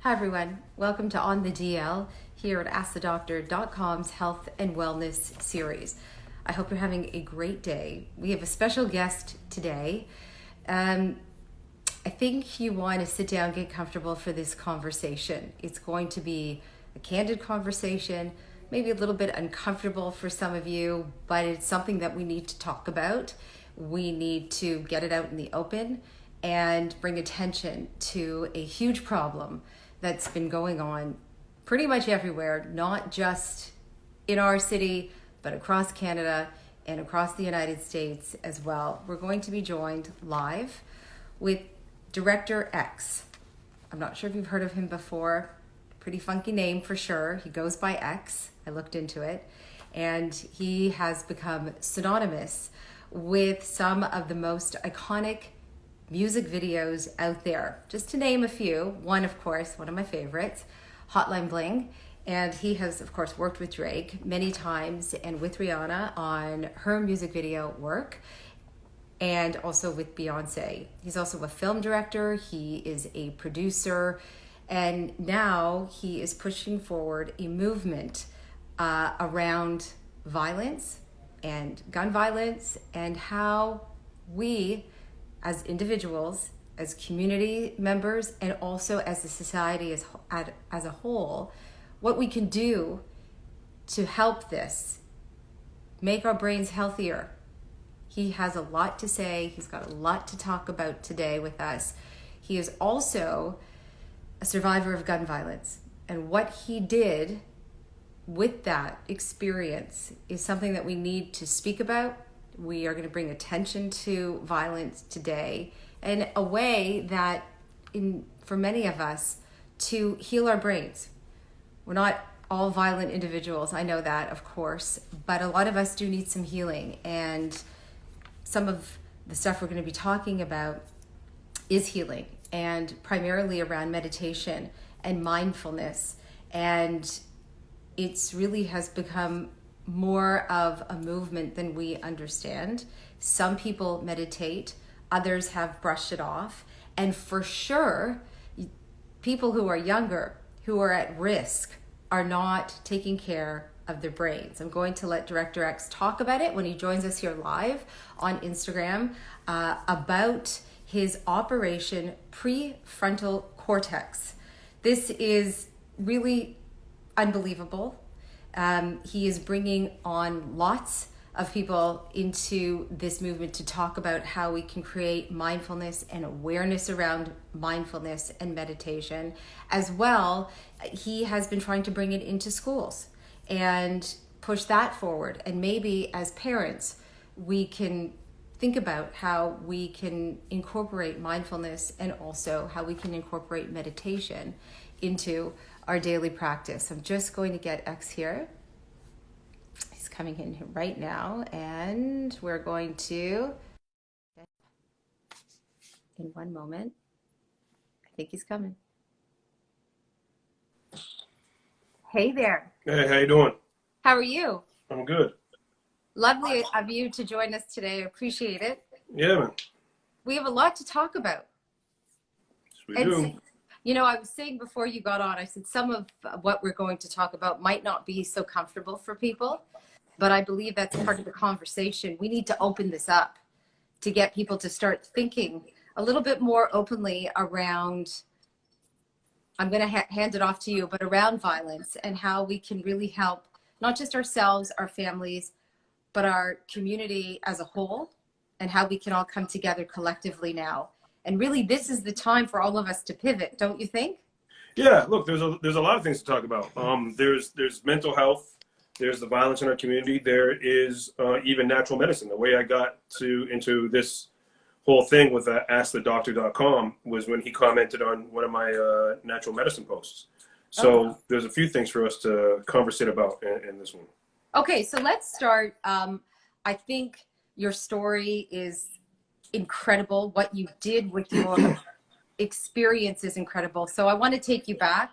Hi everyone, welcome to On the DL here at AskTheDoctor.com's Health and Wellness series. I hope you're having a great day. We have a special guest today. I think you want to sit down, get comfortable for this conversation. It's going to be a candid conversation, maybe a little bit uncomfortable for some of you, but it's something that we need to talk about. We need to get it out in the open and bring attention to a huge problem that's been going on pretty much everywhere, not just in our city, but across Canada and across the United States as well. We're going to be joined live with Director X. I'm not sure if you've heard of him before. Pretty funky name for sure. He goes by X. I looked into it. And he has become synonymous with some of the most iconic music videos out there. Just to name a few, one of course, one of my favorites, Hotline Bling. And he has of course worked with Drake many times and with Rihanna on her music video work, and also with Beyonce. He's also a film director, he is a producer, and now he is pushing forward a movement around violence and gun violence, and how we as individuals, as community members, and also as a society as a whole, what we can do to help this, make our brains healthier. He has a lot to say. He's got a lot to talk about today with us. He is also a survivor of gun violence, and what he did with that experience is something that we need to speak about. We are going to bring attention to violence today in a way that, for many of us, to heal our brains. We're not all violent individuals, I know that, of course, but a lot of us do need some healing, and some of the stuff we're going to be talking about is healing, and primarily around meditation and mindfulness. And it's really has become more of a movement than we understand. Some people meditate, others have brushed it off, and for sure, people who are younger, who are at risk, are not taking care of their brains. I'm going to let Director X talk about it when he joins us here live on Instagram about his Operation Prefrontal Cortex. This is really unbelievable. He is bringing on lots of people into this movement to talk about how we can create mindfulness and awareness around mindfulness and meditation. As well, he has been trying to bring it into schools and push that forward. And maybe as parents, we can think about how we can incorporate mindfulness and also how we can incorporate meditation into our daily practice. I'm just going to get X here. He's coming in here right now, and we're going to, in one moment, I think he's coming. Hey there. Hey, how you doing? How are you? I'm good. Lovely of you to join us today. I appreciate it. Yeah, man. We have a lot to talk about. Yes, we do. You know, I was saying before you got on, I said some of what we're going to talk about might not be so comfortable for people, but I believe that's part of the conversation. We need to open this up to get people to start thinking a little bit more openly around, I'm going to hand it off to you, but around violence and how we can really help not just ourselves, our families, but our community as a whole, and how we can all come together collectively now. And really, this is the time for all of us to pivot, don't you think? Yeah, look, there's a lot of things to talk about. There's mental health, there's the violence in our community, there is even natural medicine. The way I got into this whole thing with AskTheDoctor.com was when he commented on one of my natural medicine posts. So There's a few things for us to conversate about in this one. Okay, so let's start. I think your story is incredible. What you did with your experience is incredible. So I want to take you back.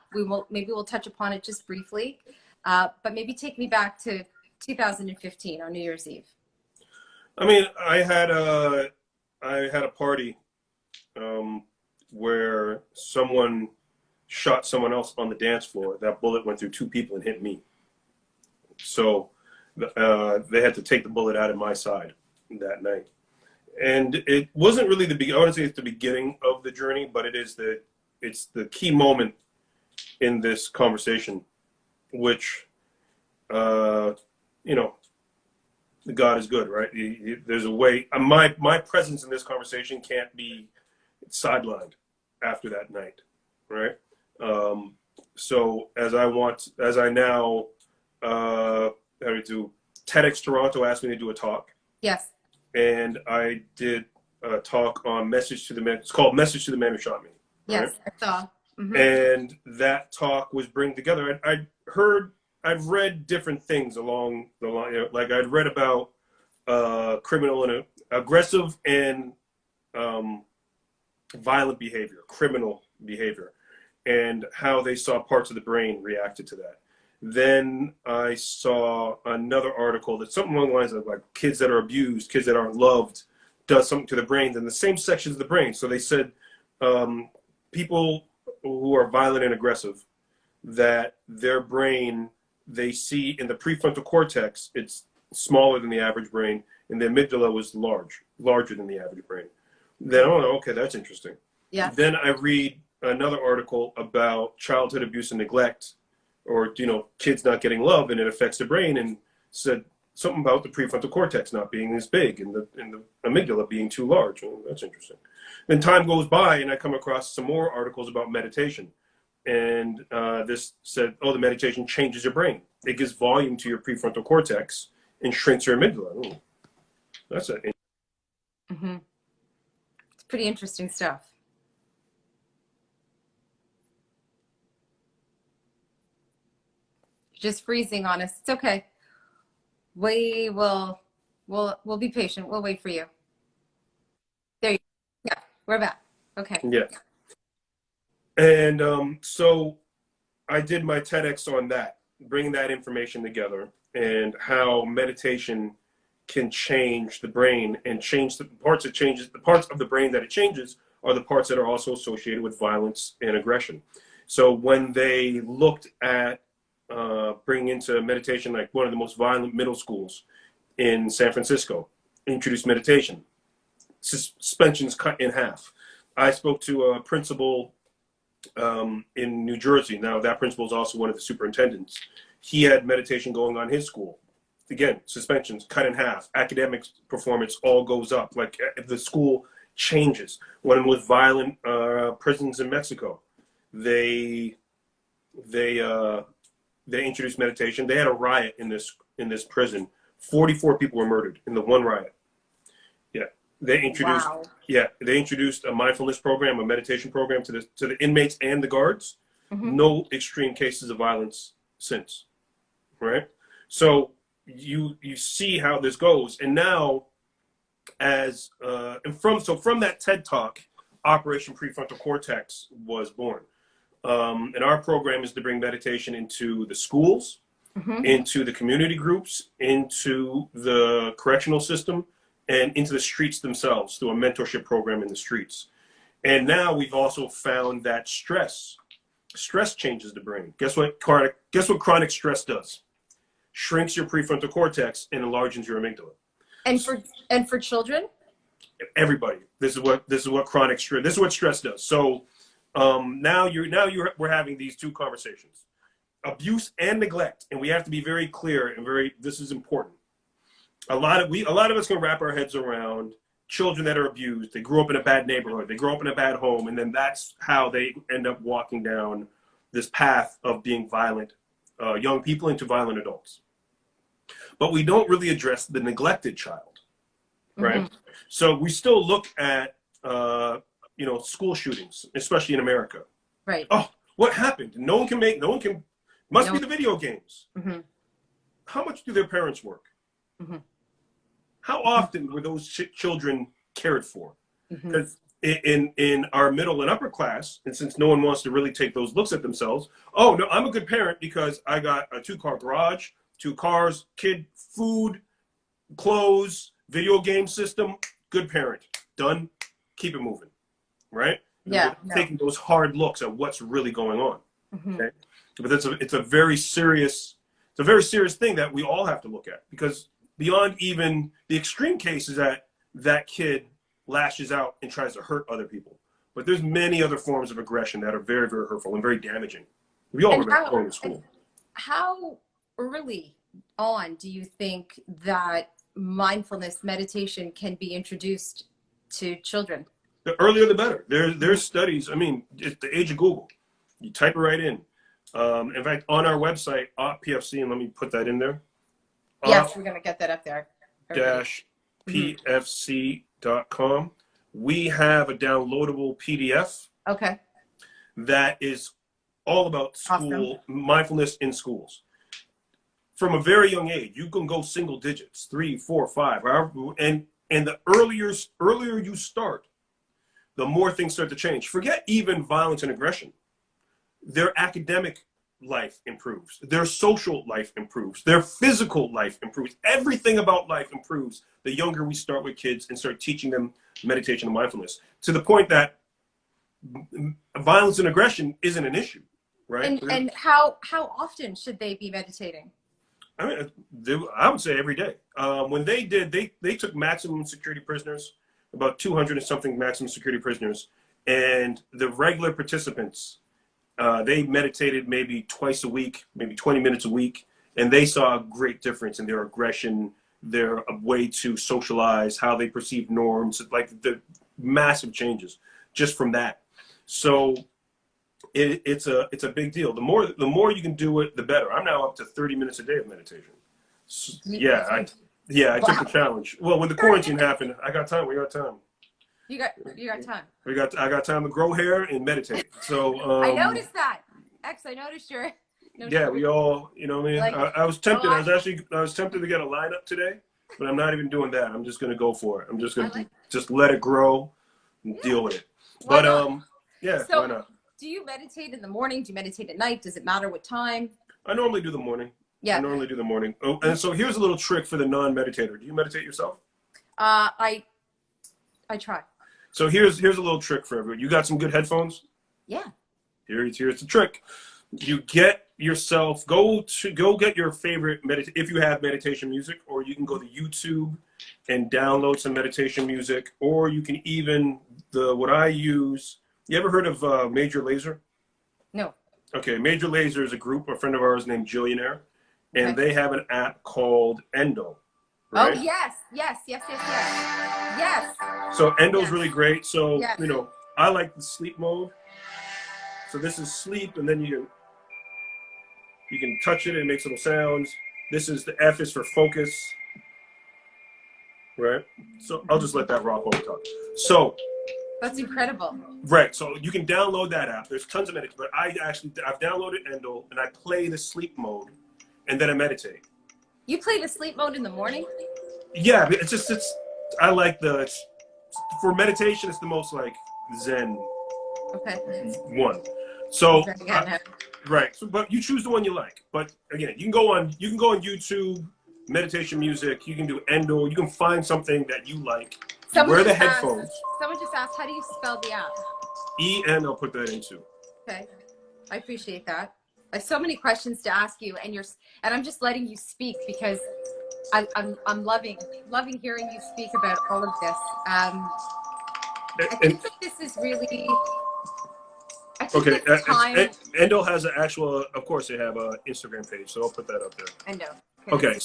Maybe we'll touch upon it just briefly, but maybe take me back to 2015 on New Year's Eve. I mean, I had a party where someone shot someone else on the dance floor. That bullet went through 2 people and hit me. So they had to take the bullet out of my side that night. And it wasn't really I wouldn't say it's the beginning of the journey, but it's the key moment in this conversation, which, God is good, right? There's a way. My presence in this conversation can't be sidelined after that night, right? So as I now TEDx Toronto asked me to do a talk. Yes. And I did a talk on Message to the Man. It's called Message to the Man Who Shot Me. Right? Yes, I saw. Mm-hmm. And that talk was bring together. I've read different things along the line. Like I'd read about criminal and aggressive and violent behavior, criminal behavior, and how they saw parts of the brain reacted to that. Then I saw another article that's something along the lines of like kids that are abused, kids that aren't loved, does something to the brain in the same sections of the brain. So they said people who are violent and aggressive, that their brain, they see in the prefrontal cortex, it's smaller than the average brain, and the amygdala was larger than the average brain. Then, okay, that's interesting. Yeah. Then I read another article about childhood abuse and neglect, or kids not getting love, and it affects the brain, and said something about the prefrontal cortex not being as big and the amygdala being too large. Oh, that's interesting. Then time goes by, and I come across some more articles about meditation, and this said, the meditation changes your brain. It gives volume to your prefrontal cortex and shrinks your amygdala. Ooh, that's it. Mm-hmm. It's pretty interesting stuff. Just freezing on us. It's okay. We'll be patient. We'll wait for you. There you go. Yeah, we're back. Okay. Yeah. And so I did my TEDx on that, bringing that information together, and how meditation can change the brain and change the parts it changes. The parts of the brain that it changes are the parts that are also associated with violence and aggression. So when they looked at bringing into meditation, like one of the most violent middle schools in San Francisco, introduced meditation, suspensions cut in half. I spoke to a principal in New Jersey. Now that principal is also one of the superintendents. He had meditation going on his school. Again, suspensions cut in half. Academic performance all goes up. Like the school changes. When with violent prisons in Mexico, they introduced meditation. They had a riot in this prison. 44 people were murdered in the one riot. Yeah, they introduced a mindfulness program, a meditation program to the inmates and the guards. Mm-hmm. No extreme cases of violence since, right? So you see how this goes, and now from that TED Talk, Operation Prefrontal Cortex was born. And our program is to bring meditation into the schools, mm-hmm. into the community groups, into the correctional system, and into the streets themselves through a mentorship program in the streets. And now we've also found that stress changes the brain. Guess what chronic stress does? Shrinks your prefrontal cortex and enlarges your amygdala. And for children? Everybody. This is what chronic stress. This is what stress does. So we're having these two conversations, abuse and neglect, and we have to be very clear and this is important. A lot of us can wrap our heads around children that are abused. They grew up in a bad neighborhood, they grow up in a bad home, and then that's how they end up walking down this path of being violent young people into violent adults. But we don't really address the neglected child, right? Mm-hmm. So we still look at school shootings, especially in America. Right. Oh, what happened? Must be the video games. Mm-hmm. How much do their parents work? Mm-hmm. How often were those children cared for? Because mm-hmm. in our middle and upper class, and since no one wants to really take those looks at themselves, oh no, I'm a good parent because I got a 2-car garage, 2 cars, kid, food, clothes, video game system, good parent, done, keep it moving. Right? Yeah. We're taking those hard looks at what's really going on. Mm-hmm. Okay, but it's a very serious thing that we all have to look at, because beyond even the extreme cases that kid lashes out and tries to hurt other people, but there's many other forms of aggression that are very, very hurtful and very damaging. We all remember going to school. How early on do you think that mindfulness meditation can be introduced to children? The earlier the better. There's studies. I mean, it's the age of Google. You type it right in. In fact, on our website, PFC, and let me put that in there. Yes, we're going to get that up there. Dash pfc.com. We have a downloadable PDF. Okay. That is all about school mindfulness in schools. From a very young age, you can go single digits, 3, 4, 5, and the earlier you start, the more things start to change. Forget even violence and aggression. Their academic life improves. Their social life improves. Their physical life improves. Everything about life improves the younger we start with kids and start teaching them meditation and mindfulness, to the point that violence and aggression isn't an issue, right? And how often should they be meditating? I mean, I would say every day. When they did, they took maximum security prisoners, about 200 and something maximum security prisoners, and the regular participants, they meditated maybe twice a week, maybe 20 minutes a week, and they saw a great difference in their aggression, their way to socialize, how they perceive norms, like the massive changes just from that. So it's a big deal. The more you can do it, the better. I'm now up to 30 minutes a day of meditation. So, I took the challenge. Well, when the quarantine happened, I got time. We got time. You got time. I got time to grow hair and meditate. So I noticed that. I noticed your. We all, you know what I mean? Like, I was tempted. I was tempted to get a lineup today, but I'm not even doing that. I'm just gonna go for it. I'm just gonna just let it grow and deal with it. Why But not? So, why not? do you meditate in the morning? Do you meditate at night? Does it matter what time? I normally do the morning. Yeah. I normally do the morning. Oh, and so here's a little trick for the non-meditator. Do you meditate yourself? I try. So here's a little trick for everyone. You got some good headphones? Yeah. Here's the trick. You get yourself, go get your favorite if you have meditation music, or you can go to YouTube and download some meditation music, or you can even what I use. You ever heard of Major Lazer? No. Okay, Major Lazer is a friend of ours named Jillionaire, and they have an app called Endo. Right? Oh yes. So Endo's really great. So I like the sleep mode. So this is sleep, and then you can touch it and it makes little sounds. This is the F is for focus. Right? So I'll just let that rock while we talk. So that's incredible. Right. So you can download that app. There's tons of meditation, but I've downloaded Endo, and I play the sleep mode, and then I meditate. You play the sleep mode in the morning? Yeah, I like for meditation, it's the most like Zen one. So right. So, but you choose the one you like. But again, you can go on YouTube, meditation music, you can do Endo, you can find something that you like. Wear the headphones. Someone just asked, how do you spell the app? EN, I'll put that in too. Okay. I appreciate that. I have so many questions to ask you, and I'm just letting you speak because I'm loving hearing you speak about all of this. I think that this is really. Okay. Endo has an actual. Of course, they have an Instagram page, so I'll put that up there. Endo. Okay.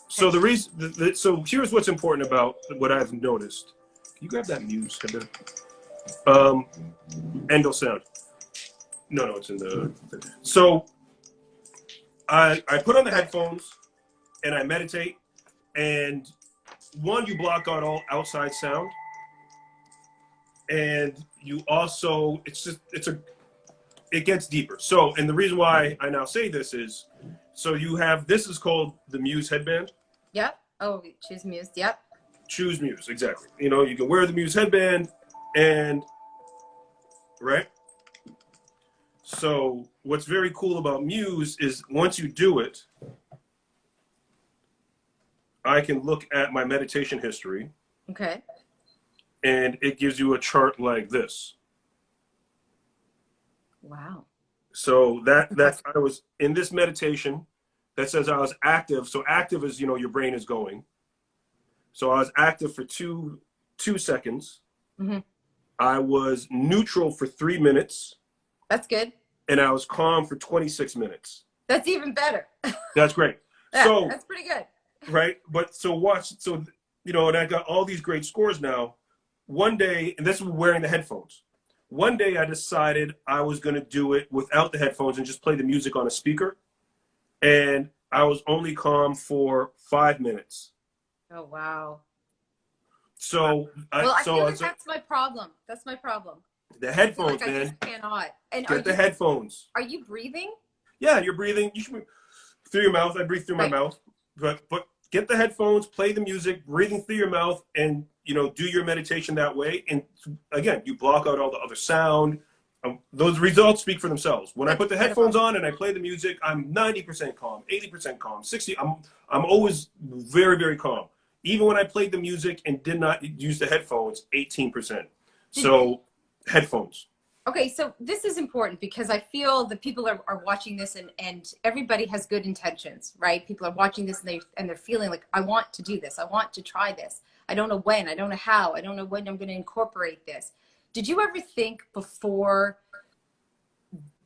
So the reason. So here's what's important about what I've noticed. Can you grab that Muse Headband? Endo sound. No, it's in the. So I put on the headphones and I meditate, and you block out all outside sound, and you also it gets deeper. So, and the reason why I now say this is, so this is called the Muse Headband. Yep. Oh, choose Muse. Yep. Choose Muse, exactly. You can wear the Muse Headband, and right. So what's very cool about Muse is once you do it, I can look at my meditation history. Okay. and it gives you a chart like this. Wow. So that's I was in this meditation that says I was active. So active is, your brain is going. So I was active for two seconds. Mm-hmm. I was neutral for 3 minutes. That's good. And I was calm for 26 minutes. That's even better. That's great. Yeah, so that's pretty good. Right. But so watch. So, and I got all these great scores now. One day, and this was wearing the headphones. One day I decided I was going to do it without the headphones and just play the music on a speaker. And I was only calm for 5 minutes. Oh, wow. So, I feel like that's my problem. That's my problem. The headphones, I man. just cannot. And get the headphones. Are you breathing? Yeah, you're breathing. You should through your mouth. I breathe through my mouth. But get the headphones, play the music, breathing through your mouth, and do your meditation that way. And again, you block out all the other sound. Those results speak for themselves. When I put the headphones on and I play the music, I'm 90% calm, 80% calm, 60. I'm always very, very calm. Even when I played the music and did not use the headphones, 18%. So headphones. Okay, so this is important because I feel that people are watching this and everybody has good intentions, right? People are watching this and they're feeling like, I want to do this. I want to try this. I don't know when, I don't know how, I don't know when I'm going to incorporate this. Did you ever think before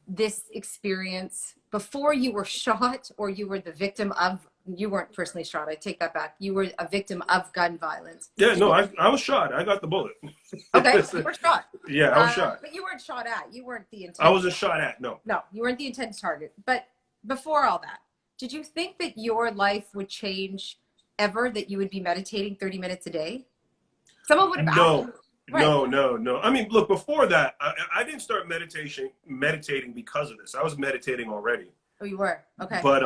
this experience, before you were shot or you were the victim of, you weren't personally shot, I take that back, you were a victim of gun violence? Yeah, no, I was shot. I got the bullet. Okay, you were shot. Yeah, I was shot. But you weren't shot at. You weren't the intended. I wasn't shot at, no. No, you weren't the intended target. But before all that, did you think that your life would change ever, that you would be meditating 30 minutes a day? Someone would have asked you. Right. No. I mean, look, before that, I didn't start meditating because of this. I was meditating already. Oh, you were? Okay. But,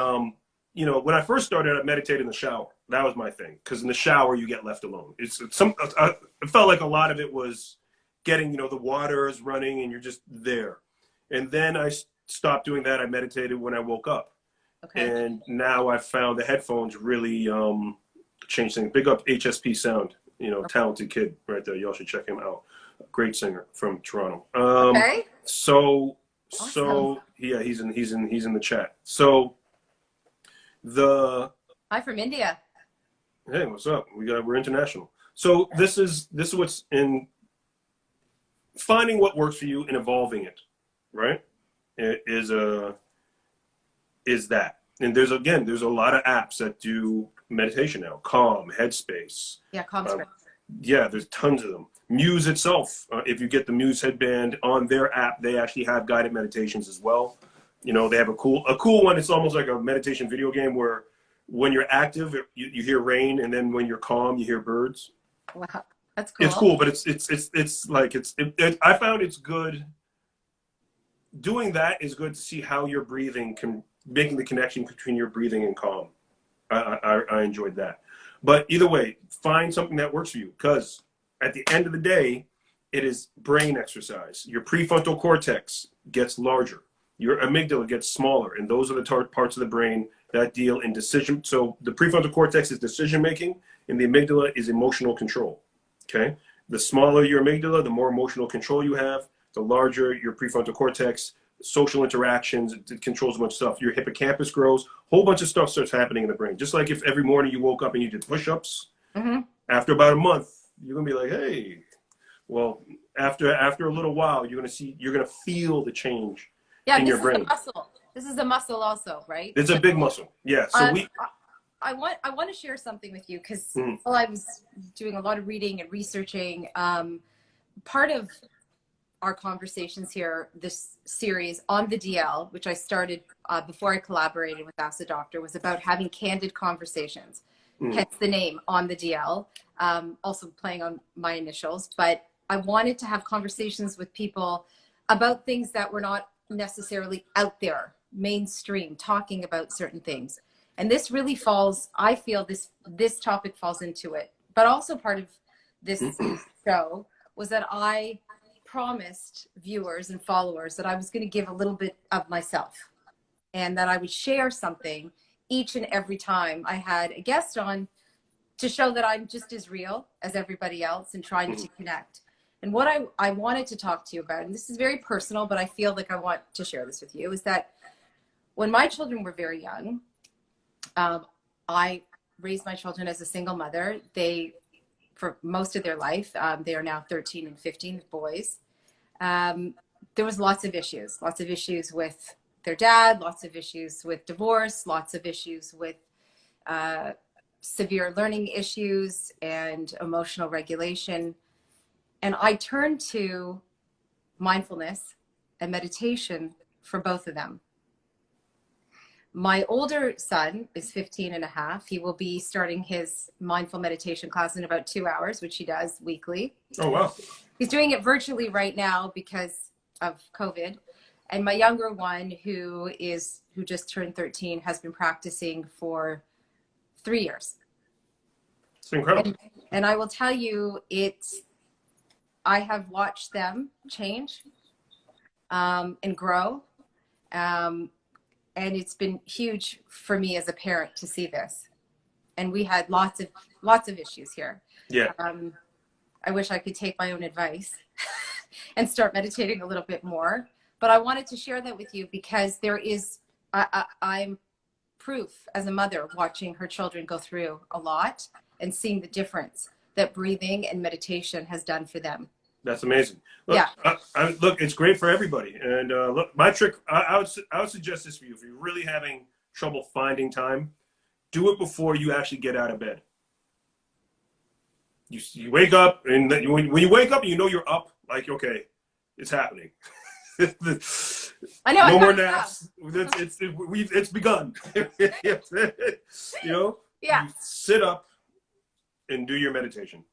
when I first started, I meditated in the shower. That was my thing. Because in the shower, you get left alone. It felt like a lot of it was getting, the water is running and you're just there. And then I stopped doing that. I meditated when I woke up. Okay. And now I've found the headphones really changed things. Big up HSP Sound. Talented kid right there. Y'all should check him out. Great singer from Toronto. Okay. So awesome. Yeah, he's in the chat. So Hi from India. Hey, what's up? We're international. So this is what's in finding what works for you and evolving it, right? It is that. And there's a lot of apps that do meditation now. Calm, Headspace. Yeah, Calm's great. Yeah, there's tons of them. Muse itself, if you get the Muse Headband on their app, they actually have guided meditations as well. They have a cool one. It's almost like a meditation video game where when you're active, you hear rain, and then when you're calm, you hear birds. Wow, that's cool. It's cool, but I found it's good. Doing that is good to see how you're breathing, making the connection between your breathing and calm. I enjoyed that. But either way, find something that works for you, because at the end of the day, it is brain exercise. Your prefrontal cortex gets larger. Your amygdala gets smaller, and those are the parts of the brain that deal in decision. So the prefrontal cortex is decision making, and the amygdala is emotional control. Okay, the smaller your amygdala, the more emotional control you have. The larger your prefrontal cortex, social interactions, it controls a bunch of stuff. Your hippocampus grows, a whole bunch of stuff starts happening in the brain. Just like if every morning you woke up and you did push-ups, after about a month, you're gonna be like, hey. Well, after a little while, you're gonna feel the change. Yeah, in this your is brain. a muscle. This is a muscle also, right? It's a big muscle. Yeah. So I want to share something with you because while I was doing a lot of reading and researching, part of our conversations here, this series on the DL, which I started before I collaborated with Ask the Doctor, was about having candid conversations. Hence the name On the DL, also playing on my initials. But I wanted to have conversations with people about things that were not necessarily out there, mainstream, talking about certain things. And this really falls, I feel this topic falls into it. But also part of this show was that I promised viewers and followers that I was going to give a little bit of myself and that I would share something each and every time I had a guest on to show that I'm just as real as everybody else and trying to connect. And what I wanted to talk to you about, and this is very personal, but I feel like I want to share this with you, is that when my children were very young, I raised my children as a single mother. They, for most of their life, they are now 13 and 15 boys. There was lots of issues with their dad, lots of issues with divorce, lots of issues with severe learning issues and emotional regulation. And I turned to mindfulness and meditation for both of them. My older son is 15 and a half. He will be starting his mindful meditation class in about 2 hours, which he does weekly. Oh, wow. He's doing it virtually right now because of COVID. And my younger one, who just turned 13, has been practicing for 3 years. It's incredible. And I will tell you, I have watched them change and grow. And it's been huge for me as a parent to see this. And we had lots of issues here. Yeah. I wish I could take my own advice and start meditating a little bit more. But I wanted to share that with you because I'm proof as a mother watching her children go through a lot and seeing the difference that breathing and meditation has done for them. That's amazing. Look, yeah. Look, it's great for everybody. And look, my trick, I would suggest this for you. If you're really having trouble finding time, do it before you actually get out of bed. You wake up, and when you wake up, you know you're up. Like, okay, it's happening. I know. No more naps. It's begun. You know. Yeah. You sit up and do your meditation,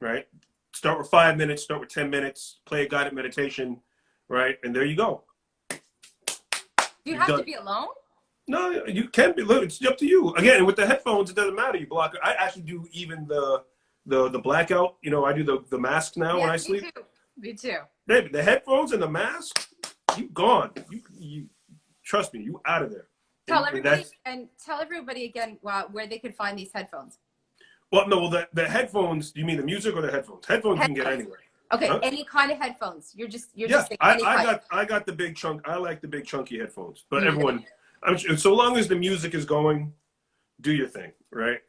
right? Start with 5 minutes, start with 10 minutes, play a guided meditation, right? And there you go. Do you have to be alone? No, you can be. Look, it's up to you. Again, with the headphones, it doesn't matter. You block it. I actually do even the blackout. You know, I do the mask now when I sleep. Me too. Baby, the headphones and the mask, you gone. You trust me, you out of there. Tell everybody again where they could find these headphones. Well, no, the headphones, do you mean the music or the headphones? Headphones you can get anywhere. Okay, any kind of headphones. You're just I got the big chunk. I like the big chunky headphones. But everyone, so long as the music is going, do your thing, right?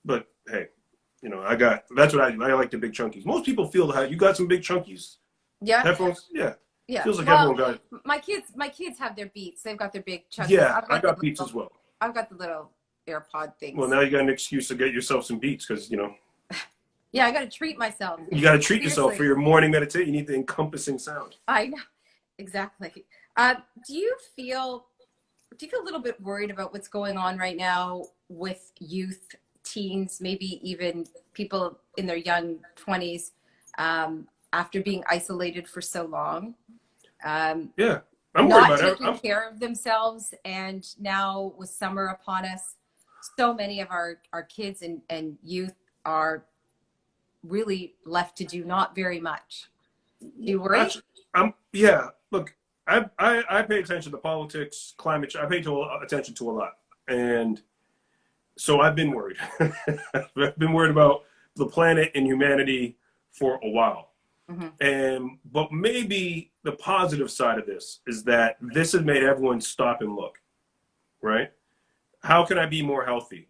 But hey, you know, that's what I like the big chunkies. Most people feel that you got some big chunkies. Yeah. Headphones, yeah. Yeah. Feels like everyone got it. My kids have their Beats. They've got their big chunkies. Yeah, I got Beats as well. I've got the little AirPod things. Well, now you got an excuse to get yourself some Beats because, you know. Yeah, I got to treat myself. You got to treat yourself for your morning meditation. You need the encompassing sound. I know. Exactly. Do you feel a little bit worried about what's going on right now with youth, teens, maybe even people in their young 20s after being isolated for so long? Yeah, I'm worried about it. Not taking care of themselves, and now with summer upon us, so many of our kids and youth are really left to do not very much. Do you worry? Yeah, look, I pay attention to politics, climate change. I pay attention to a lot. And so I've been worried. I've been worried about the planet and humanity for a while. Mm-hmm. But maybe the positive side of this is that this has made everyone stop and look, right? How can I be more healthy?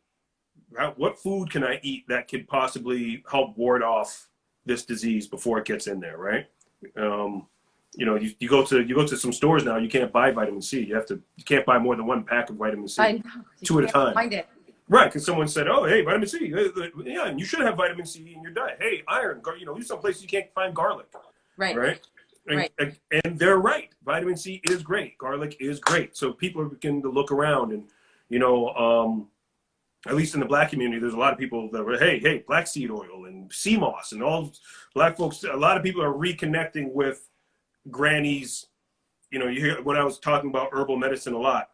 What food can I eat that could possibly help ward off this disease before it gets in there, right? You know, you go to some stores now, you can't buy vitamin C. You can't buy more than one pack of vitamin C. I know. Two at a time. Find it. Right, because someone said, "Oh, hey, vitamin C. Yeah, and you should have vitamin C in your diet. Hey, iron. You know, there's some places you can't find garlic. Right. Right. Right. And they're right. Vitamin C is great. Garlic is great. So people are beginning to look around, and you know, at least in the Black community, there's a lot of people that were, hey, black seed oil and sea moss and all Black folks. A lot of people are reconnecting with grannies. You know, you hear when I was talking about herbal medicine a lot.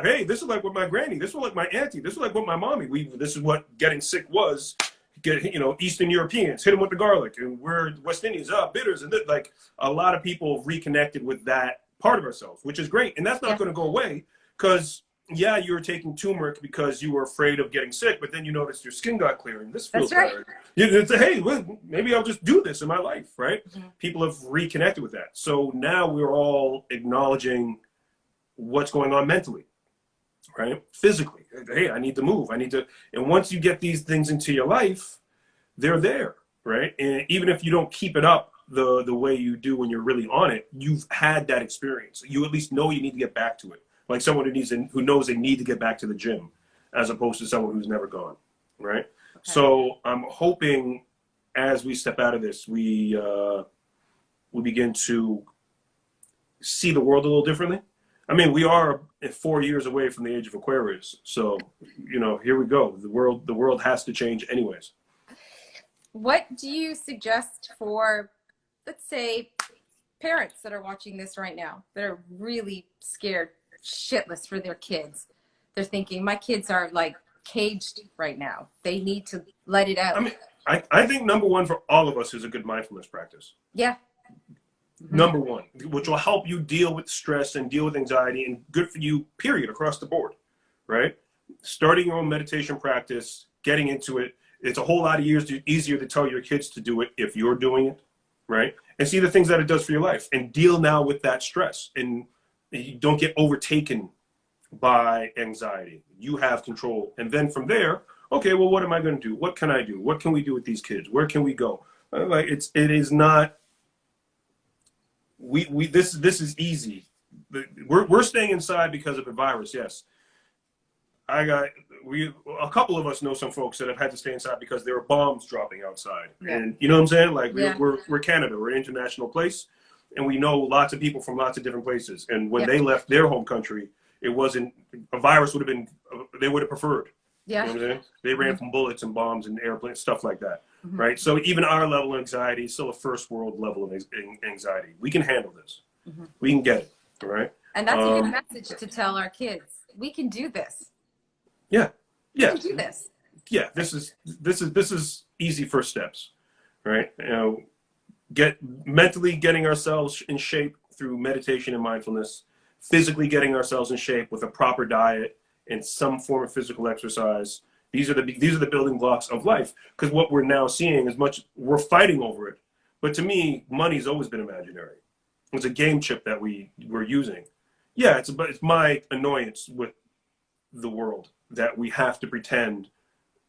Hey, this is like what my granny, this is like my auntie, this is like what my mommy, this is what getting sick was. You know, Eastern Europeans, hit them with the garlic, and we're West Indians, bitters, and like a lot of people reconnected with that part of ourselves, which is great. And that's not going to go away because yeah, you were taking turmeric because you were afraid of getting sick, but then you noticed your skin got clear and this feels That's right. better. You say, hey, well, maybe I'll just do this in my life, right? Mm-hmm. People have reconnected with that. So now we're all acknowledging what's going on mentally, right? Physically. Hey, I need to move. I need to. And once you get these things into your life, they're there, right? And even if you don't keep it up the way you do when you're really on it, you've had that experience. You at least know you need to get back to it. Like someone who knows they need to get back to the gym, as opposed to someone who's never gone, right? Okay. So I'm hoping as we step out of this, we begin to see the world a little differently. I mean, we are 4 years away from the age of Aquarius, so here we go. The world has to change, anyways. What do you suggest for, let's say, parents that are watching this right now that are really scared shitless for their kids? They're thinking, my kids are like caged right now. They need to let it out. I mean, I think number one for all of us is a good mindfulness practice. Yeah. Mm-hmm. Number one, which will help you deal with stress and deal with anxiety, and good for you, period, across the board, right? Starting your own meditation practice, getting into it. It's a whole lot easier to tell your kids to do it if you're doing it, right? And see the things that it does for your life and deal now with that stress. And you don't get overtaken by anxiety. You have control. And then from there, okay, well, what am I going to do? What can I do? What can we do with these kids? Where can we go? It is not, this is easy. We're staying inside because of a virus, yes. A couple of us know some folks that have had to stay inside because there are bombs dropping outside. Yeah. And you know what I'm saying? Like yeah. we're Canada, we're an international place, and we know lots of people from lots of different places. And when they left their home country, it wasn't, a virus would have been, they would have preferred. Yeah. You know what I'm saying? They ran from bullets and bombs and airplanes, stuff like that. Mm-hmm. Right? So even our level of anxiety is still a first world level of anxiety. We can handle this. Mm-hmm. We can get it. Right? And that's a good message to tell our kids. We can do this. Yeah. Yeah. We can do this. Yeah. This is easy first steps, right? Getting ourselves in shape through meditation and mindfulness, physically getting ourselves in shape with a proper diet and some form of physical exercise. These are the building blocks of life. Because what we're now seeing is we're fighting over it. But to me, money's always been imaginary. It's a game chip that we're using. Yeah, it's my annoyance with the world that we have to pretend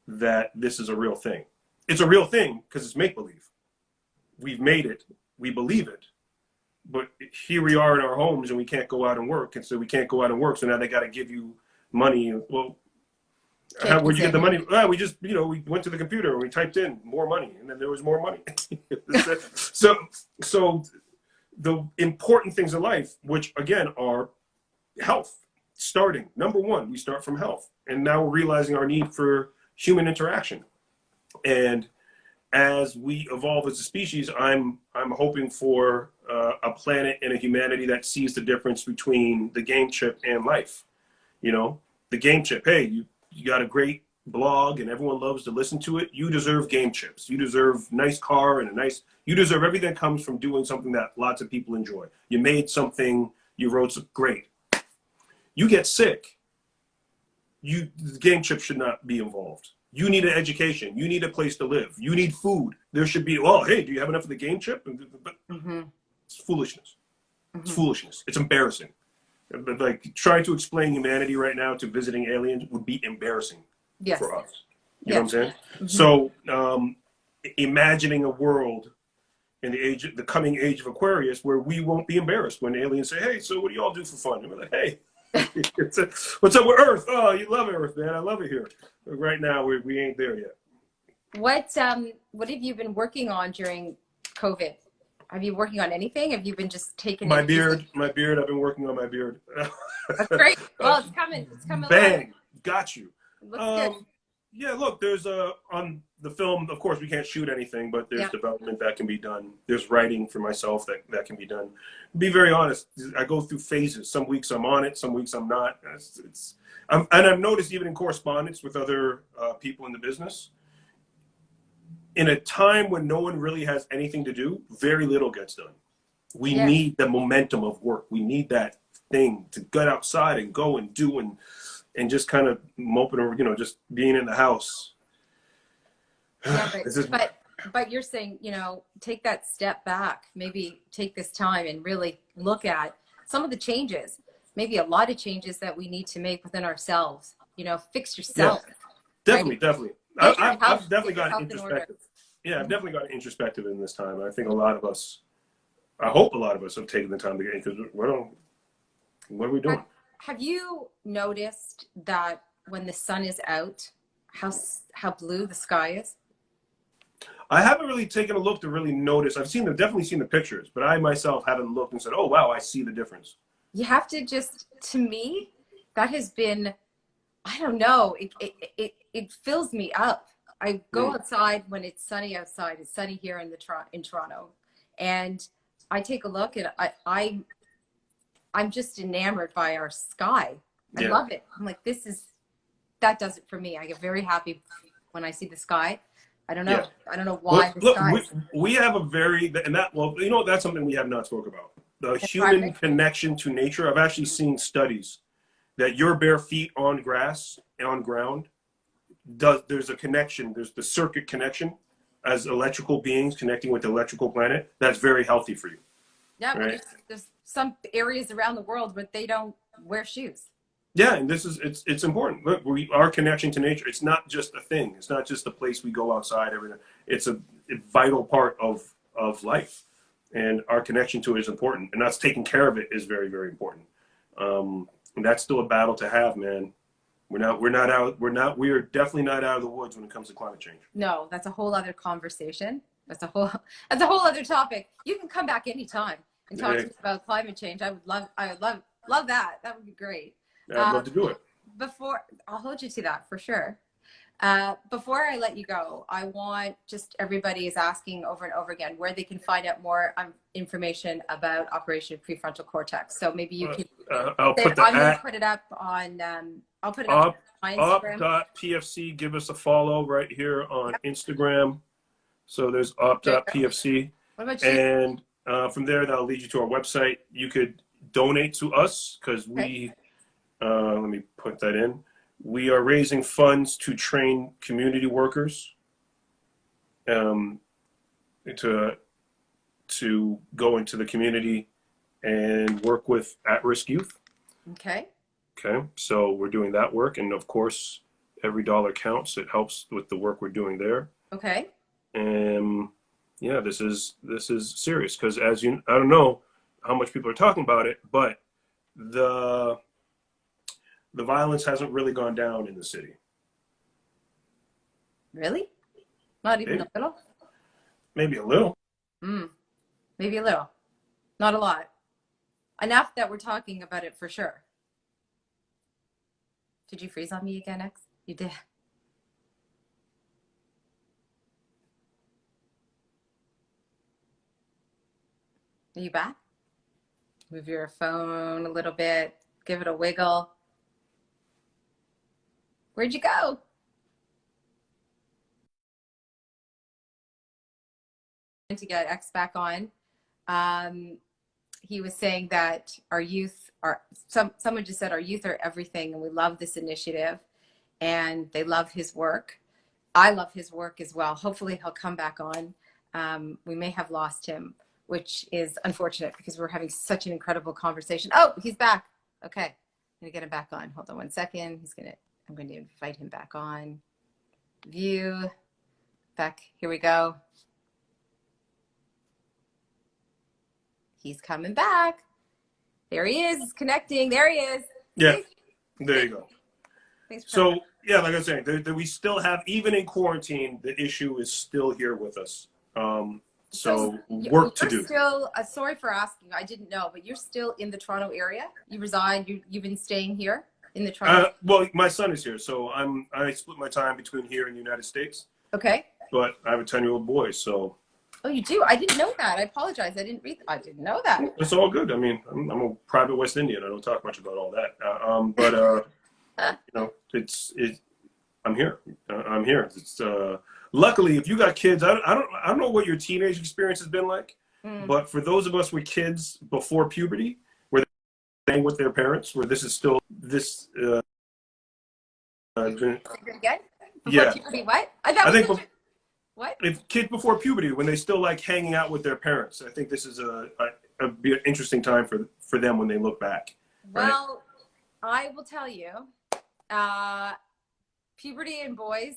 that this is a real thing. It's a real thing because it's make-believe. We've made it. We believe it. But here we are in our homes and we can't go out and work. And so we can't go out and work. So now they got to give you money. Well, where'd you get the money? We just, we went to the computer and we typed in more money and then there was more money. So the important things in life, which again are health, starting. Number one, we start from health. And now we're realizing our need for human interaction. And as we evolve as a species, I'm hoping for a planet and a humanity that sees the difference between the game chip and life. The game chip, hey, you got a great blog and everyone loves to listen to it. You deserve game chips. You deserve nice car and you deserve everything that comes from doing something that lots of people enjoy. You made something, you wrote some great. You get sick, the game chip should not be involved. You need an education. You need a place to live. You need food. There should be, hey, do you have enough of the game chip? But it's foolishness. Mm-hmm. It's foolishness. It's embarrassing. But like trying to explain humanity right now to visiting aliens would be embarrassing for us. You know what I'm saying? Mm-hmm. So imagining a world in the coming age of Aquarius where we won't be embarrassed when aliens say, hey, so what do you all do for fun? And we're like, hey, what's up with Earth? Oh, you love Earth, man. I love it here. But right now, we ain't there yet. What have you been working on during COVID? Have you working on anything? Have you been just taking my beard? I've been working on my beard. That's great. Well, it's coming. It's coming. Bang! Alive. Got you. It looks good. Yeah, look, there's on the film, of course, we can't shoot anything, but there's development that can be done. There's writing for myself that can be done. Be very honest, I go through phases. Some weeks I'm on it, some weeks I'm not. And I've noticed even in correspondence with other people in the business, in a time when no one really has anything to do, very little gets done. We need the momentum of work. We need that thing to get outside and go and do and and just kind of moping or, you know, just being in the house. Yeah, but you're saying, you know, take that step back, maybe take this time and really look at some of the changes, maybe a lot of changes that we need to make within ourselves. You know, fix yourself. Yeah, definitely, right? definitely. I've definitely got introspective. Yeah, I've definitely got introspective in this time. I think a lot of us, I hope a lot of us have taken the time to get in, because what are we doing? Have you noticed that when the sun is out, how blue the sky is? I haven't really taken a look to really notice. Definitely seen the pictures, but I myself haven't looked and said, "Oh wow, I see the difference." You have to just, to me, that has been, I don't know, it fills me up. I go outside when it's sunny outside. It's sunny here in Toronto, and I take a look, and I'm just enamored by our sky. I love it. I'm like, that does it for me. I get very happy when I see the sky. I don't know. Yeah. I don't know why the sky. We have a very, well, you know, that's something we have not spoke about. The human connection to nature. I've actually seen studies that your bare feet on grass, on ground, there's a connection. There's the circuit connection as electrical beings connecting with the electrical planet. That's very healthy for you. Yeah, right? But there's some areas around the world where they don't wear shoes. Yeah, and it's important. Look, our connection to nature. It's not just a thing. It's not just a place we go outside every day. It's a vital part of life, and our connection to it is important. And us taking care of it is very, very important. And that's still a battle to have, man. We are definitely not out of the woods when it comes to climate change. No, that's a whole other conversation. That's a whole other topic. You can come back anytime and talk to me about climate change. I would love that. That would be great. I'd love to do it. I'll hold you to that for sure. Before I let you go, I want everybody is asking over and over again where they can find out more information about Operation Prefrontal Cortex. So maybe you could. I'm going to put it up on. I'll put it up on Instagram. Up.pfc. Give us a follow right here on Instagram. So there's up.pfc. What about you? And from there, that'll lead you to our website. You could donate to us because we. Let me put that in. We are raising funds to train community workers to go into the community and work with at-risk youth. Okay. Okay. So we're doing that work, and of course, every dollar counts. It helps with the work we're doing there. Okay. And yeah, this is serious because I don't know how much people are talking about it, but the violence hasn't really gone down in the city. Really? Not even a little? Maybe a little. Maybe a little. Not a lot. Enough that we're talking about it for sure. Did you freeze on me again, X? You did. Are you back? Move your phone a little bit. Give it a wiggle. Where'd you go? To get X back on, he was saying that our youth are, someone just said our youth are everything, and we love this initiative, and they love his work. I love his work as well. Hopefully he'll come back on. We may have lost him, which is unfortunate because we're having such an incredible conversation. Oh, he's back. Okay, I'm gonna get him back on. Hold on 1 second. I'm going to invite him back on. View. Back. Here we go. He's coming back. There he is. He's connecting. There he is. Yeah. There you go. Thanks for coming. Yeah, like I was saying, we still have, even in quarantine, the issue is still here with us. So work to do. You're still, sorry for asking. I didn't know, but you're still in the Toronto area? You reside, you've been staying here? In the Toronto? Well, my son is here, so I split my time between here and the United States. Okay. But I have a 10-year-old boy, so. Oh, you do? I didn't know that. I apologize. I didn't know that. It's all good. I mean, I'm a private West Indian. I don't talk much about all that. But you know, I'm here. I'm here. It's luckily, if you got kids, I don't know what your teenage experience has been like, but for those of us with kids before puberty, with their parents, where this is still Again? Before Yeah, puberty, what? I think What? if kids before puberty, when they still like hanging out with their parents, I think this is be an interesting time for them when they look back. Right? Well, I will tell you, puberty and boys.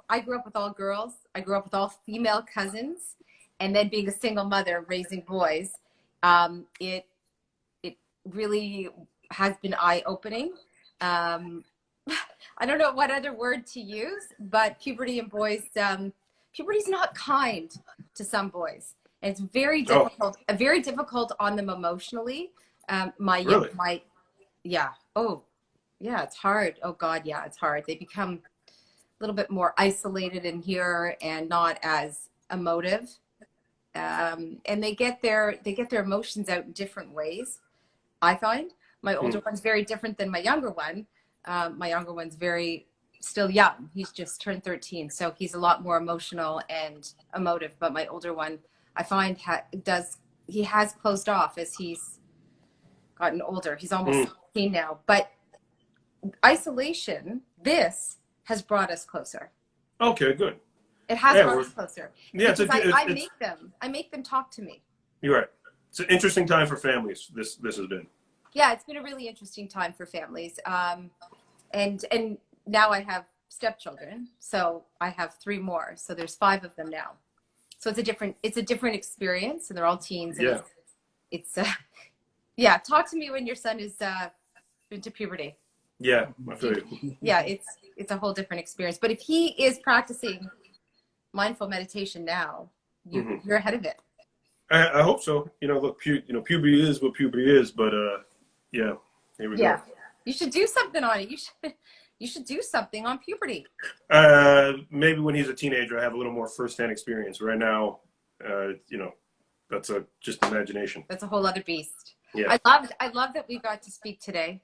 I grew up with all girls. I grew up with all female cousins, and then being a single mother raising boys, it really has been eye-opening. I don't know what other word to use, but puberty and boys, puberty's not kind to some boys. And it's very difficult, very difficult on them emotionally. Really? Yeah. Oh, yeah, it's hard. Oh God, yeah, it's hard. They become a little bit more isolated in here and not as emotive. And they get their emotions out in different ways. I find my older one's very different than my younger one. My younger one's very still young. He's just turned 13, so he's a lot more emotional and emotive. But my older one, I find he has closed off as he's gotten older. He's almost 16 now. But isolation, this has brought us closer. Okay, good. It has brought us closer. Yeah, because I make them talk to me. You're right. It's an interesting time for families. This has been. Yeah, it's been a really interesting time for families. And now I have stepchildren, so I have 3 more. So there's 5 of them now. So it's a different experience, and they're all teens. And it's yeah. Talk to me when your son is into puberty. Yeah, I feel you. Yeah, it's a whole different experience. But if he is practicing mindful meditation now, you're ahead of it. I hope so. Look, puberty is what puberty is, but yeah, here we go. You should do something on it. You should do something on puberty. Maybe when he's a teenager, I have a little more firsthand experience. Right now, that's just imagination. That's a whole other beast. Yeah. I love that we got to speak today.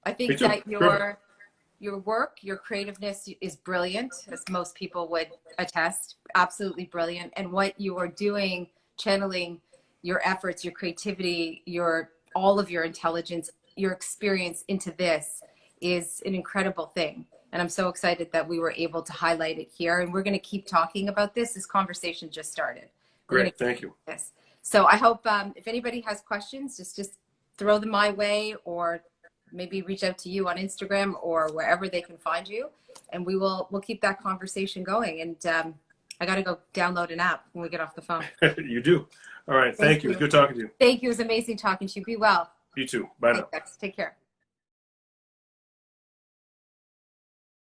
I think that your work, your creativeness is brilliant, as most people would attest. Absolutely brilliant. And what you are doing, channeling your efforts, your creativity, all of your intelligence, your experience into this is an incredible thing. And I'm so excited that we were able to highlight it here. And we're going to keep talking about this. This conversation just started. Great. Thank you. So I hope if anybody has questions, just throw them my way, or maybe reach out to you on Instagram or wherever they can find you. And we'll keep that conversation going. And I got to go download an app when we get off the phone. You do. All right. Thank you. It was good talking to you. Thank you. It was amazing talking to you. Be well. You too. Bye now. Take care.